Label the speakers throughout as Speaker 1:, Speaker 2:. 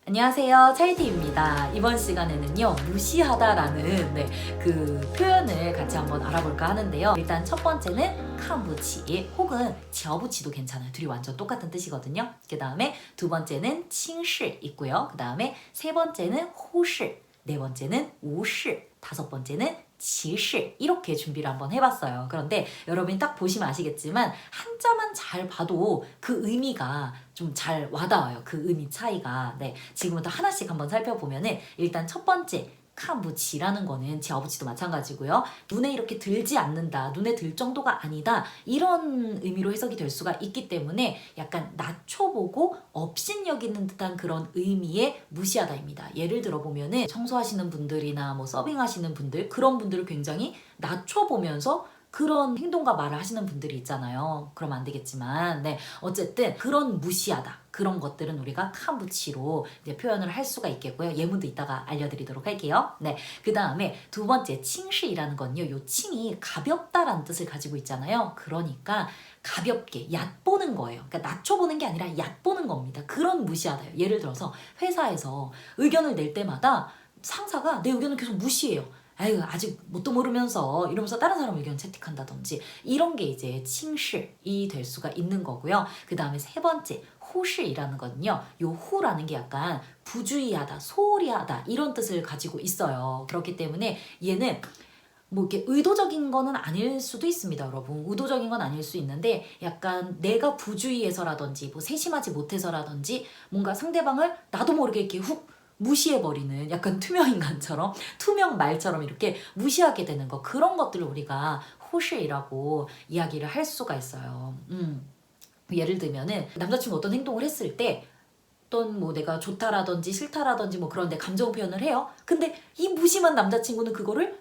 Speaker 1: 안녕하세요, 차이티입니다. 이번 시간에는요, 무시하다라는 그 표현을 같이 한번 알아볼까 하는데요. 일단 첫 번째는 칸부치 혹은 지어부치도 괜찮아요. 둘이 완전 똑같은 뜻이거든요. 그 다음에 두 번째는 칭시 있고요. 그 다음에 세 번째는 호시, 네 번째는 우시, 다섯 번째는 지시, 이렇게 준비를 한번 해봤어요. 그런데 여러분이 딱 보시면 아시겠지만 한자만 잘 봐도 그 의미가 좀 잘 와닿아요. 그 의미 차이가. 네, 지금부터 하나씩 한번 살펴보면은 일단 첫 번째 칸부치라는 거는 지어부치도 마찬가지고요. 눈에 이렇게 들지 않는다, 눈에 들 정도가 아니다, 이런 의미로 해석이 될 수가 있기 때문에 약간 낮춰보고 업신여기는 듯한 그런 의미의 무시하다입니다. 예를 들어보면은 청소하시는 분들이나 뭐 서빙하시는 분들, 그런 분들을 굉장히 낮춰보면서 그런 행동과 말을 하시는 분들이 있잖아요. 그러면 안 되겠지만, 네, 어쨌든 그런 무시하다, 그런 것들은 우리가 칸부치로 이제 표현을 할 수가 있겠고요. 예문도 이따가 알려드리도록 할게요. 네, 그 다음에 두 번째 칭시이라는 건요, 요 칭이 가볍다라는 뜻을 가지고 있잖아요. 그러니까 가볍게 얕보는 거예요. 그러니까 낮춰보는 게 아니라 얕보는 겁니다. 그런 무시하다요. 예를 들어서 회사에서 의견을 낼 때마다 상사가 내 의견을 계속 무시해요. 아유, 아직 뭣도 모르면서 이러면서 다른 사람 의견 채택한다든지, 이런 게 이제 칭시이 될 수가 있는 거고요. 그 다음에 세 번째 호시이라는 거는요, 요 호라는 게 약간 부주의하다, 소홀히 하다, 이런 뜻을 가지고 있어요. 그렇기 때문에 얘는 뭐 이렇게 의도적인 거는 아닐 수도 있습니다, 여러분. 의도적인 건 아닐 수 있는데 약간 내가 부주의해서라든지 뭐 세심하지 못해서라든지 뭔가 상대방을 나도 모르게 이렇게 훅 무시해버리는, 약간 투명인간처럼, 투명 말처럼 이렇게 무시하게 되는 거, 그런 것들을 우리가 호시이라고 이야기를 할 수가 있어요. 예를 들면은 남자친구 어떤 행동을 했을 때 어떤 뭐 내가 좋다라든지 싫다라든지 뭐 그런 데 감정 표현을 해요. 근데 이 무심한 남자친구는 그거를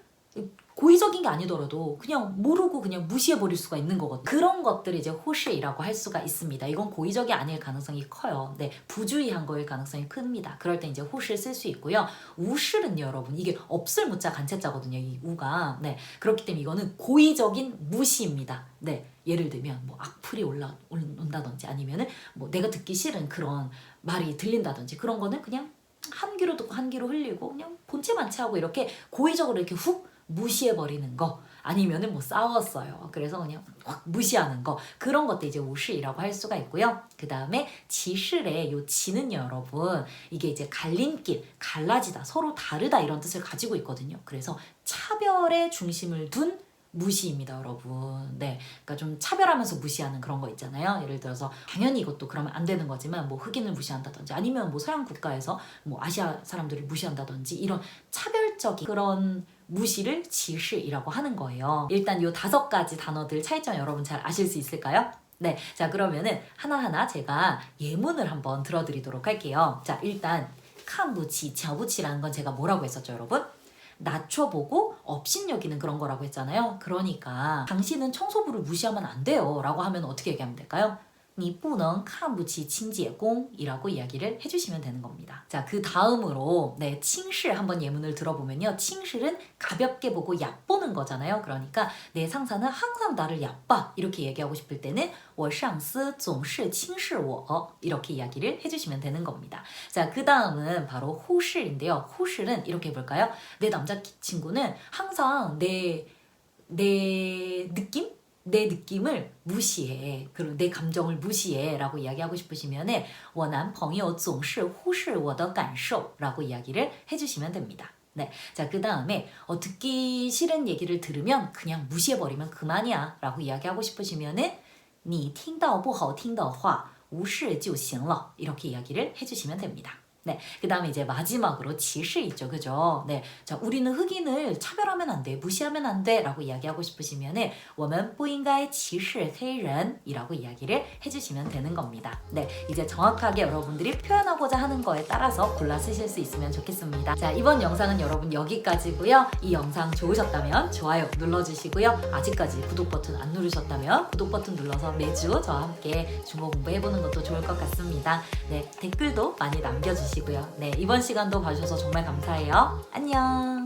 Speaker 1: 고의적인 게 아니더라도 그냥 모르고 그냥 무시해버릴 수가 있는 거거든요. 그런 것들을 이제 호시이라고 할 수가 있습니다. 이건 고의적이 아닐 가능성이 커요. 네, 부주의한 거일 가능성이 큽니다. 그럴 때 이제 호시를 쓸 수 있고요. 우실은요, 여러분, 이게 없을 무자 간체자거든요, 이 우가. 네, 그렇기 때문에 이거는 고의적인 무시입니다. 네, 예를 들면 뭐 악플이 온다든지 아니면은 뭐 내가 듣기 싫은 그런 말이 들린다든지, 그런 거는 그냥 한 귀로 듣고 한 귀로 흘리고 그냥 본체만치 하고 이렇게 고의적으로 이렇게 훅 무시해버리는 거, 아니면은 뭐 싸웠어요, 그래서 그냥 확 무시하는 거, 그런 것도 이제 우시이라고 할 수가 있고요. 그 다음에 지실의 요 지는요, 여러분, 이게 이제 갈림길, 갈라지다, 서로 다르다, 이런 뜻을 가지고 있거든요. 그래서 차별의 중심을 둔 무시입니다, 여러분. 네, 그러니까 좀 차별하면서 무시하는 그런 거 있잖아요. 예를 들어서 당연히 이것도 그러면 안 되는 거지만 뭐 흑인을 무시한다든지, 아니면 뭐 서양 국가에서 뭐 아시아 사람들을 무시한다든지, 이런 차별적인 그런 무시를 지시이라고 하는 거예요. 일단 요 5가지 단어들 차이점 여러분 잘 아실 수 있을까요? 네, 자, 그러면은 하나하나 제가 예문을 한번 들어드리도록 할게요. 자, 일단 칸부치, 샤부치라는 건 제가 뭐라고 했었죠, 여러분? 낮춰보고 업신여기는 그런 거라고 했잖아요. 그러니까 당신은 청소부를 무시하면 안 돼요 라고 하면 어떻게 얘기하면 될까요? 你不能看不起清洁工 이라고 이야기를 해주시면 되는 겁니다. 자, 그 다음으로 네, 칭실 한번 예문을 들어보면요, 칭실은 가볍게 보고 얕보는 거잖아요. 그러니까 내 상사는 항상 나를 얕봐, 이렇게 얘기하고 싶을 때는 我上司总是轻视我 이렇게 이야기를 해주시면 되는 겁니다. 자, 그 다음은 바로 호실인데요. 호실은 이렇게 해볼까요? 내 남자친구는 항상 내 느낌을 무시해. 그리고 내 감정을 무시해 라고 이야기하고 싶으시면은 我男朋友总是忽视我的感受 라고 이야기를 해주시면 됩니다. 네, 자, 그 다음에 듣기 싫은 얘기를 들으면 그냥 무시해버리면 그만이야 라고 이야기하고 싶으시면은 你听到不好听的话无视就行了 이렇게 이야기를 해주시면 됩니다. 네, 그 다음에 이제 마지막으로 지시 있죠, 그죠? 네, 자, 우리는 흑인을 차별하면 안 돼, 무시하면 안 돼 라고 이야기하고 싶으시면은 我们不应该歧视黑人 이라고 이야기를 해주시면 되는 겁니다. 네, 이제 정확하게 여러분들이 표현하고자 하는 거에 따라서 골라 쓰실 수 있으면 좋겠습니다. 자, 이번 영상은 여러분 여기까지고요. 이 영상 좋으셨다면 좋아요 눌러주시고요. 아직까지 구독 버튼 안 누르셨다면 구독 버튼 눌러서 매주 저와 함께 중국어 공부해보는 것도 좋을 것 같습니다. 네, 댓글도 많이 남겨주시고요. 네, 이번 시간도 봐주셔서 정말 감사해요. 안녕.